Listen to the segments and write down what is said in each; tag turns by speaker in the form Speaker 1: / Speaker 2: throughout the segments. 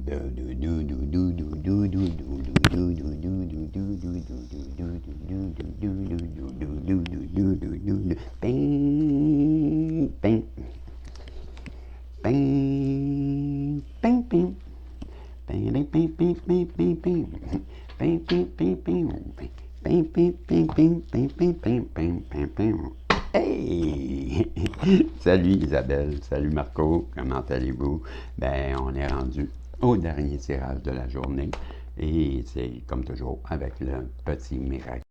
Speaker 1: Hey! Salut Isabelle, salut Marco, comment allez-vous? Ben, on est rendu au dernier tirage de la journée et c'est comme toujours avec le petit miracle.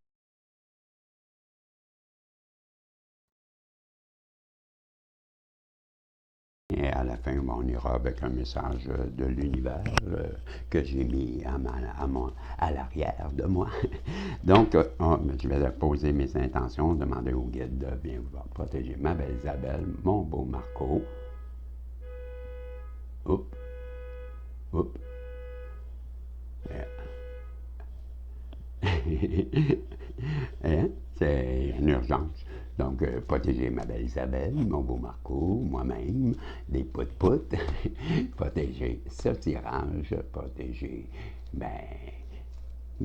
Speaker 1: Et à la fin, on ira avec un message de l'univers que j'ai mis à l'arrière de moi. Donc, je vais poser mes intentions, demander au guide de bien vouloir protéger ma belle Isabelle, mon beau Marco. Oups, oups. Hein? C'est une urgence. Donc, protéger ma belle Isabelle, mon beau Marco, moi-même, des pout-pout, protéger ce tirage, protéger, ben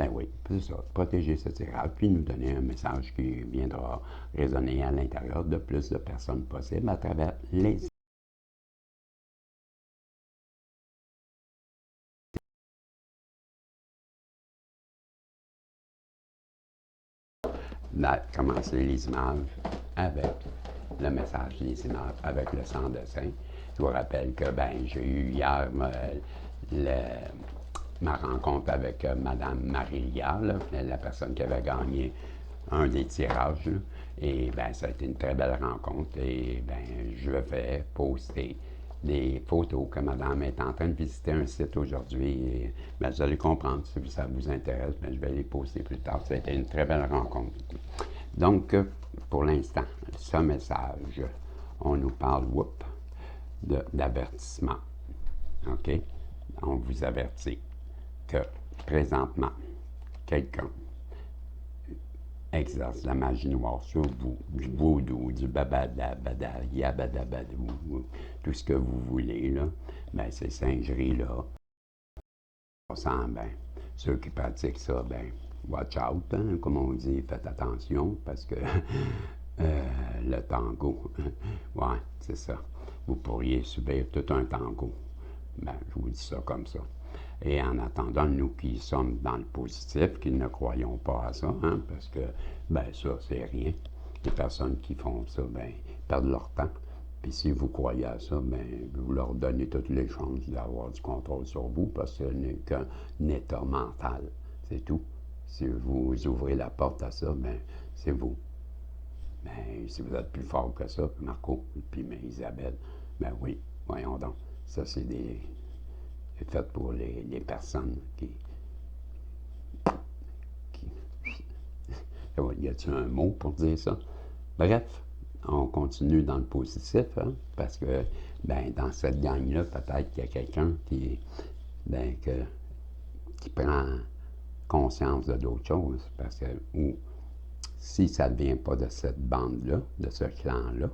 Speaker 1: oui, c'est ça, protéger ce tirage, puis nous donner un message qui viendra résonner à l'intérieur de plus de personnes possibles à travers les commencer les images avec le message des images, avec le sans dessin. Je vous rappelle que j'ai eu hier ma rencontre avec Mme Marilia, la personne qui avait gagné un des tirages. Là. Et ça a été une très belle rencontre. Et je vais poster des photos que Madame est en train de visiter un site aujourd'hui. Et, vous allez comprendre si ça vous intéresse. Je vais les poster plus tard. Ça a été une très belle rencontre. Donc, pour l'instant, ce message, on nous parle d'avertissement. OK? On vous avertit que présentement, quelqu'un exerce la magie noire sur vous, du vaudou, du babada, yabadabadou, tout ce que vous voulez, là, ces singeries-là, ceux qui pratiquent ça, watch out, hein, comme on dit, faites attention, parce que le tango, ouais, c'est ça. Vous pourriez subir tout un tango. Je vous dis ça comme ça. Et en attendant, nous qui sommes dans le positif, qui ne croyons pas à ça, hein, parce que, ça, c'est rien. Les personnes qui font ça, perdent leur temps. Puis si vous croyez à ça, vous leur donnez toutes les chances d'avoir du contrôle sur vous, parce que ce n'est qu'un état mental. C'est tout. Si vous ouvrez la porte à ça, c'est vous. Si vous êtes plus fort que ça, Marco, puis Isabelle, oui, voyons donc. Ça, c'est fait pour les personnes qui y a-t-il un mot pour dire ça? Bref, on continue dans le positif, hein, parce que dans cette gang-là, peut-être qu'il y a quelqu'un qui prend conscience de d'autres choses, parce que si ça ne vient pas de cette bande-là, de ce clan-là,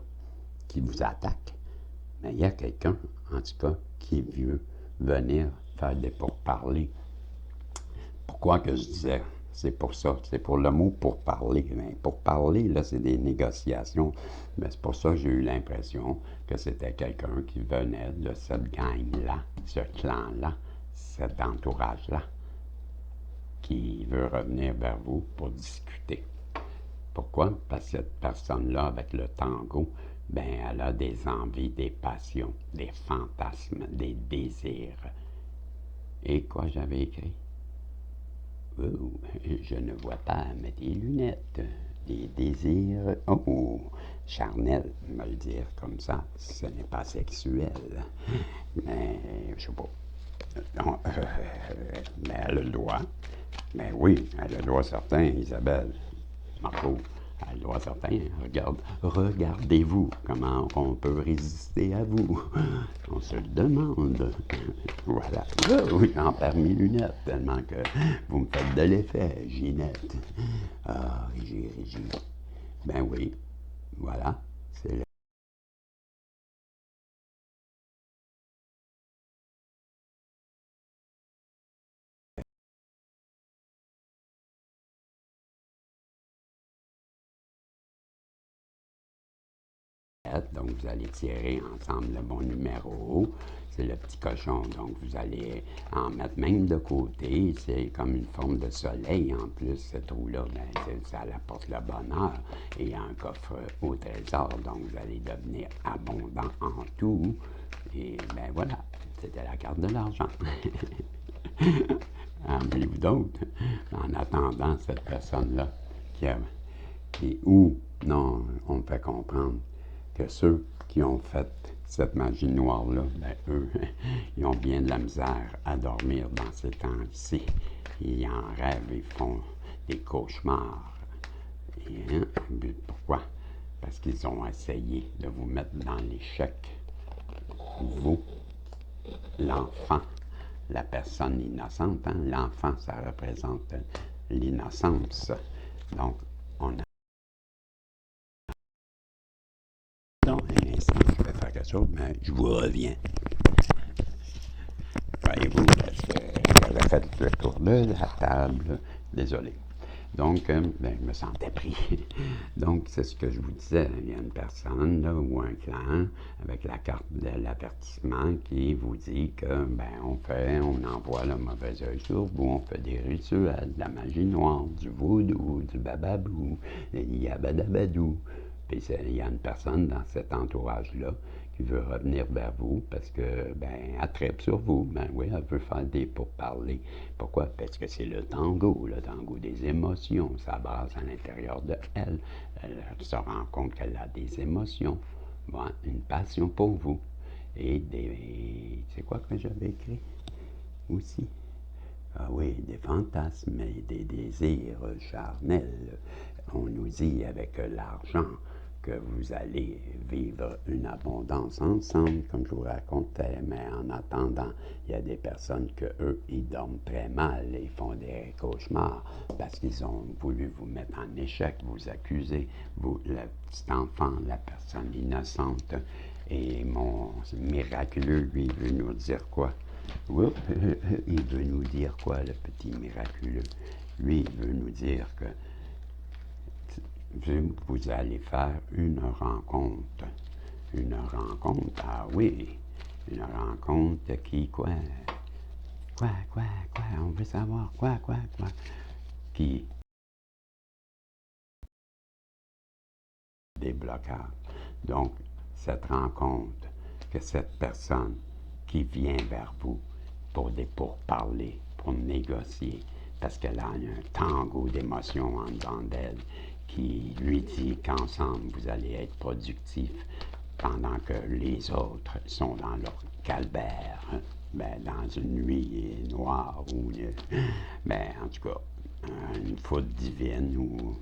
Speaker 1: qui vous attaque, il y a quelqu'un, en tout cas, qui veut venir faire des pourparlers. Pourquoi que je disais, c'est pour ça, c'est pour le mot pour parler. Pour parler, là, c'est des négociations. C'est pour ça que j'ai eu l'impression que c'était quelqu'un qui venait de cette gang-là, ce clan-là, cet entourage-là, qui veut revenir vers vous pour discuter. Pourquoi? Parce que cette personne-là, avec le tango, elle a des envies, des passions, des fantasmes, des désirs. Et quoi j'avais écrit? Oh, je ne vois pas, mais des lunettes, des désirs. Oh, charnel, me le dire comme ça, ce n'est pas sexuel. Mais, je sais pas. Non, mais elle a le droit. Mais oui, elle a le droit certain, Isabelle. Marco, elle a le droit certain. Regardez-vous comment on peut résister à vous. On se le demande. Voilà. Oui, j'en perds mes lunettes tellement que vous me faites de l'effet, Ginette. Ah, Régie. Oui, voilà. C'est roulette, donc vous allez tirer ensemble le bon numéro. C'est le petit cochon, donc vous allez en mettre même de côté. C'est comme une forme de soleil en plus, ce trou-là. Ben, ça apporte le bonheur et un coffre au trésor. Donc vous allez devenir abondant en tout. Et ben voilà, c'était la carte de l'argent. En voulez-vous d'autres? En attendant, cette personne-là non, on me fait comprendre que ceux qui ont fait cette magie noire-là, ben eux, ils ont bien de la misère à dormir dans ces temps-ci. Ils en rêvent, ils font des cauchemars. Et, pourquoi? Parce qu'ils ont essayé de vous mettre dans l'échec. Vous, l'enfant, la personne innocente, hein? L'enfant, ça représente l'innocence. Donc, on a... Non, un instant, je vais faire quelque chose, mais je vous reviens. Voyez-vous, parce que j'avais fait le tour de la table. Désolé. Donc, ben, je me sentais pris. Donc, c'est ce que je vous disais. Il y a une personne là, ou un clan avec la carte de l'avertissement qui vous dit que, ben, on envoie le mauvais œil sur vous, on fait des rituels, de la magie noire, du vaudou, du bababou, du yabadabadou. Puis il y a une personne dans cet entourage-là qui veut revenir vers vous parce que, ben, elle tripe sur vous. Ben oui, elle veut faire des pourparlers. Pourquoi? Parce que c'est le tango des émotions. Ça brasse à l'intérieur de elle. Elle se rend compte qu'elle a des émotions, bon, une passion pour vous. Et des... C'est quoi que j'avais écrit aussi? Ah oui, des fantasmes et des désirs charnels. On nous dit avec l'argent que vous allez vivre une abondance ensemble, comme je vous racontais, mais en attendant, il y a des personnes que eux, ils dorment très mal, ils font des cauchemars parce qu'ils ont voulu vous mettre en échec, vous accuser, vous, le petit enfant, la personne innocente. Et mon miraculeux, lui, veut nous dire quoi? Il veut nous dire quoi, le petit miraculeux? Lui, il veut nous dire que vous allez faire une rencontre. Une rencontre, ah oui, une rencontre qui, quoi? On veut savoir, quoi? Qui déblocage. Donc, cette rencontre, que cette personne qui vient vers vous pour parler, pour négocier, parce qu'elle a un tango d'émotions en dedans d'elle, qui lui dit qu'ensemble, vous allez être productifs pendant que les autres sont dans leur calvaire, ben, dans une nuit noire ou, ben, en tout cas, une faute divine ou,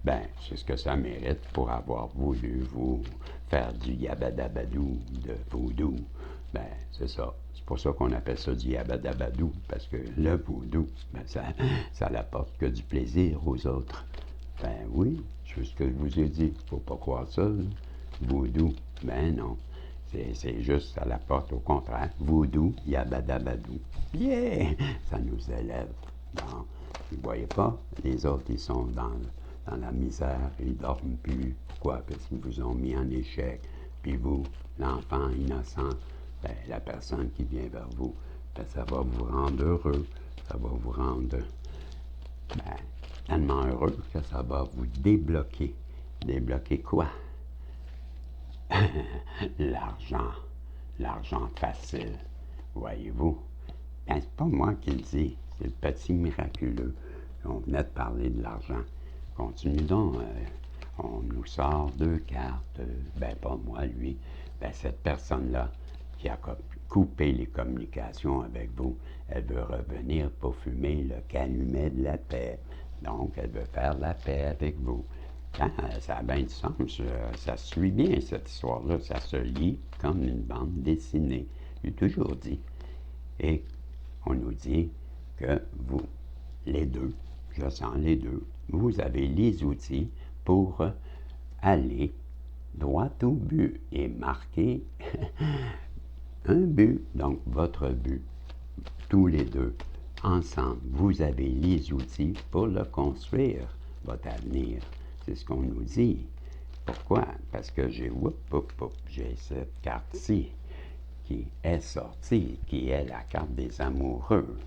Speaker 1: ben, c'est ce que ça mérite pour avoir voulu vous faire du yabadabadou de vaudou. Ben, c'est ça. C'est pour ça qu'on appelle ça du yabadabadou, parce que le vaudou, ben, ça n'apporte que du plaisir aux autres. Ben oui, c'est ce que je vous ai dit. Faut pas croire ça, là. Vaudou, ben non. C'est juste, ça l'apporte au contraire. Vaudou, yabadabadou. Yeah! Ça nous élève. Donc, vous ne voyez pas, les autres, ils sont dans la misère, ils ne dorment plus. Pourquoi? Parce qu'ils vous ont mis en échec. Puis vous, l'enfant innocent, ben, la personne qui vient vers vous, ben, ça va vous rendre heureux. Ça va vous rendre, ben, tellement heureux que ça va vous débloquer. Débloquer quoi? L'argent. L'argent facile. Voyez-vous? Ben, c'est pas moi qui le dis, c'est le petit miraculeux. On venait de parler de l'argent. Continue donc. On nous sort deux cartes. Ben, pas moi, lui. Ben, cette personne-là qui a coupé les communications avec vous, elle veut revenir pour fumer le calumet de la paix. Donc, elle veut faire la paix avec vous. Hein, ça a bien du sens. Ça suit bien, cette histoire-là. Ça se lit comme une bande dessinée. J'ai toujours dit. Et on nous dit que vous, les deux, je sens les deux, vous avez les outils pour aller droit au but et marquer un but, donc votre but, tous les deux, ensemble, vous avez les outils pour le construire, votre avenir. C'est ce qu'on nous dit. Pourquoi? Parce que j'ai cette carte-ci qui est sortie, qui est la carte des amoureux.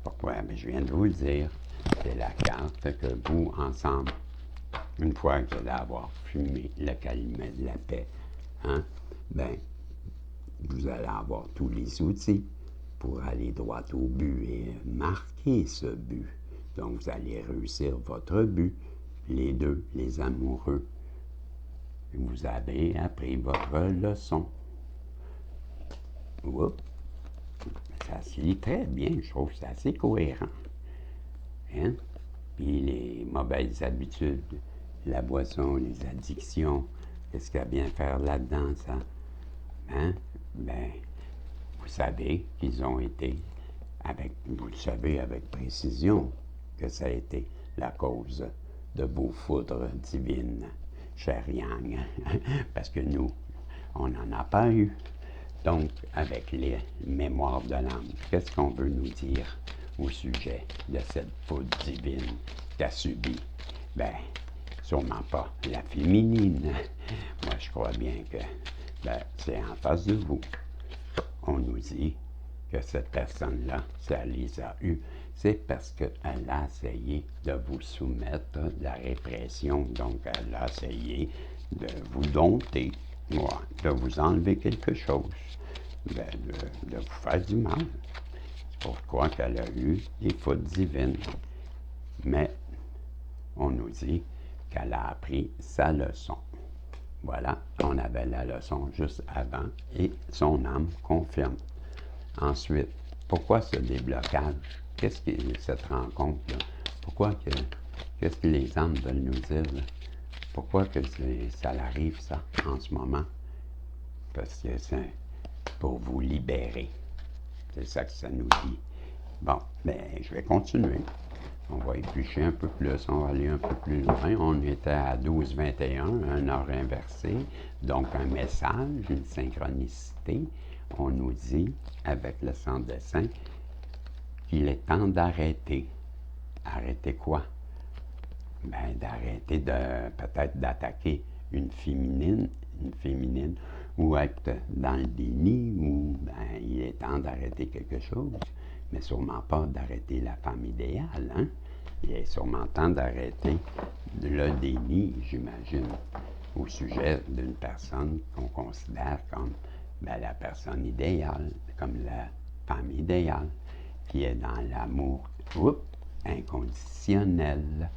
Speaker 1: Pourquoi? Bien, je viens de vous le dire. C'est la carte que vous, ensemble, une fois que vous allez avoir fumé le calumet de la paix, hein, ben, vous allez avoir tous les outils pour aller droit au but et marquer ce but. Donc, vous allez réussir votre but, les deux, les amoureux. Vous avez appris votre leçon. Oups. Ça se lit très bien, je trouve que c'est assez cohérent. Hein? Puis les mauvaises habitudes, la boisson, les addictions, qu'est-ce qu'il y a bien faire là-dedans, ça? Hein? Ben, vous savez qu'ils ont été, vous le savez avec précision, que ça a été la cause de vos foudres divines, cher Yang, parce que nous, on n'en a pas eu. Donc, avec les mémoires de l'âme, qu'est-ce qu'on veut nous dire au sujet de cette foudre divine qu'a subie? Ben, sûrement pas la féminine. Moi, je crois bien que c'est en face de vous. On nous dit que cette personne-là, si elle les a eues, c'est parce qu'elle a essayé de vous soumettre de la répression. Donc, elle a essayé de vous dompter, de vous enlever quelque chose, de vous faire du mal. C'est pourquoi qu'elle a eu des foudres divines. Mais on nous dit qu'elle a appris sa leçon. Voilà, on avait la leçon juste avant et son âme confirme. Ensuite, pourquoi ce déblocage? Qu'est-ce que cette rencontre-là? Qu'est-ce que les âmes veulent nous dire? Là? Pourquoi que ça arrive, ça, en ce moment? Parce que c'est pour vous libérer. C'est ça que ça nous dit. Bon, bien, je vais continuer. On va éplucher un peu plus, on va aller un peu plus loin. On était à 12-21, un ordre inversé, donc un message, une synchronicité. On nous dit, avec le sang de dessin, qu'il est temps d'arrêter. Arrêter quoi? Ben, d'arrêter peut-être d'attaquer une féminine, ou être dans le déni, ou ben, il est temps d'arrêter quelque chose, mais sûrement pas d'arrêter la femme idéale, hein? Il est sûrement temps d'arrêter le déni, j'imagine, au sujet d'une personne qu'on considère comme la personne idéale, comme la femme idéale, qui est dans l'amour inconditionnel,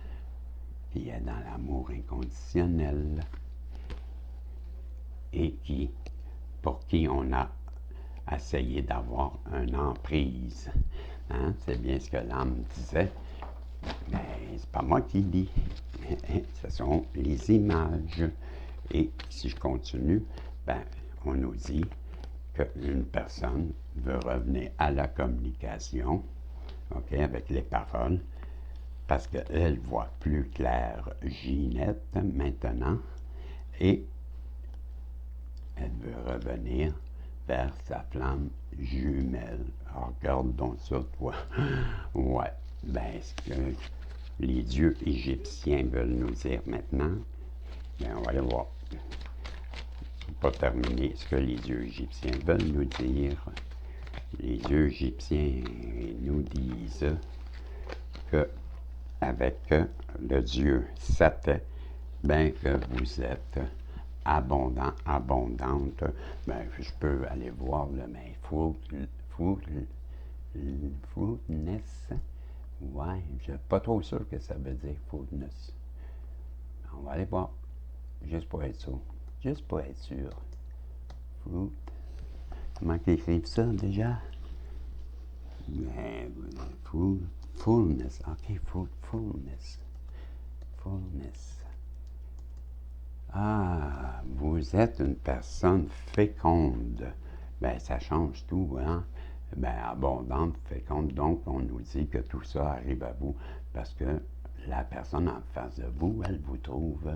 Speaker 1: et pour qui on a essayé d'avoir une emprise. Hein? C'est bien ce que l'âme disait, mais c'est pas moi qui dis. Ce sont les images. Et si je continue, on nous dit qu'une personne veut revenir à la communication, avec les paroles, parce qu'elle voit plus clair Ginette maintenant, et elle veut revenir vers sa flamme jumelle. Alors, regarde donc ça, toi. Ouais, ce que les dieux égyptiens veulent nous dire maintenant, on va aller voir. Pas terminer ce que les dieux égyptiens veulent nous dire. Les dieux égyptiens nous disent que avec le dieu Satan, que vous êtes abondante, je peux aller voir le mais fruitness. Ouais, je suis pas trop sûr que ça veut dire fruitness. On va aller voir, juste pour être sûr. Fruit. Comment ils écrivent ça déjà? Fullness. OK, fullness. Ah, vous êtes une personne féconde. Ça change tout, hein? Abondante, féconde. Donc, on nous dit que tout ça arrive à vous parce que la personne en face de vous, elle vous trouve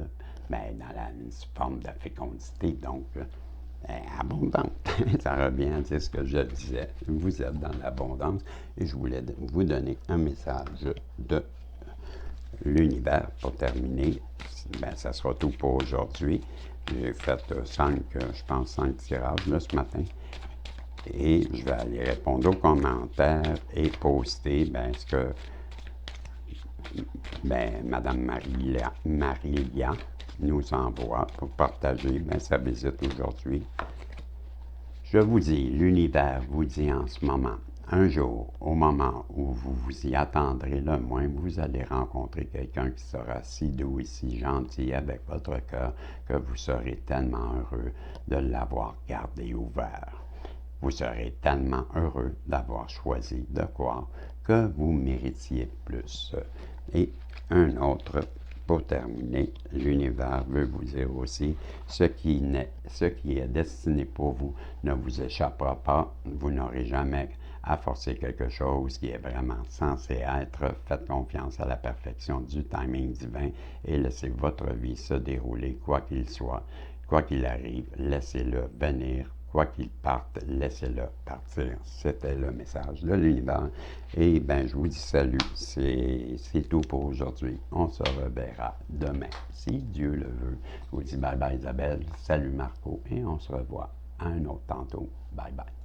Speaker 1: dans une forme de fécondité. Donc, abondante. Ça revient à dire ce que je disais. Vous êtes dans l'abondance et je voulais vous donner un message de l'univers, pour terminer, ben, ça sera tout pour aujourd'hui. J'ai fait 5 tirages là, ce matin. Et je vais aller répondre aux commentaires et poster ce que Mme Marilia nous envoie pour partager sa visite aujourd'hui. Je vous dis, l'univers vous dit en ce moment, un jour, au moment où vous vous y attendrez le moins, vous allez rencontrer quelqu'un qui sera si doux et si gentil avec votre cœur que vous serez tellement heureux de l'avoir gardé ouvert. Vous serez tellement heureux d'avoir choisi de croire que vous méritiez plus. Et un autre, pour terminer, l'univers veut vous dire aussi, ce qui est destiné pour vous ne vous échappera pas. Vous n'aurez jamais à forcer quelque chose qui est vraiment censé être. Faites confiance à la perfection du timing divin et laissez votre vie se dérouler, quoi qu'il soit. Quoi qu'il arrive, laissez-le venir. Quoi qu'il parte, laissez-le partir. C'était le message de l'univers. Et je vous dis salut. C'est tout pour aujourd'hui. On se reverra demain, si Dieu le veut. Je vous dis bye bye Isabelle. Salut Marco. Et on se revoit à un autre tantôt. Bye bye.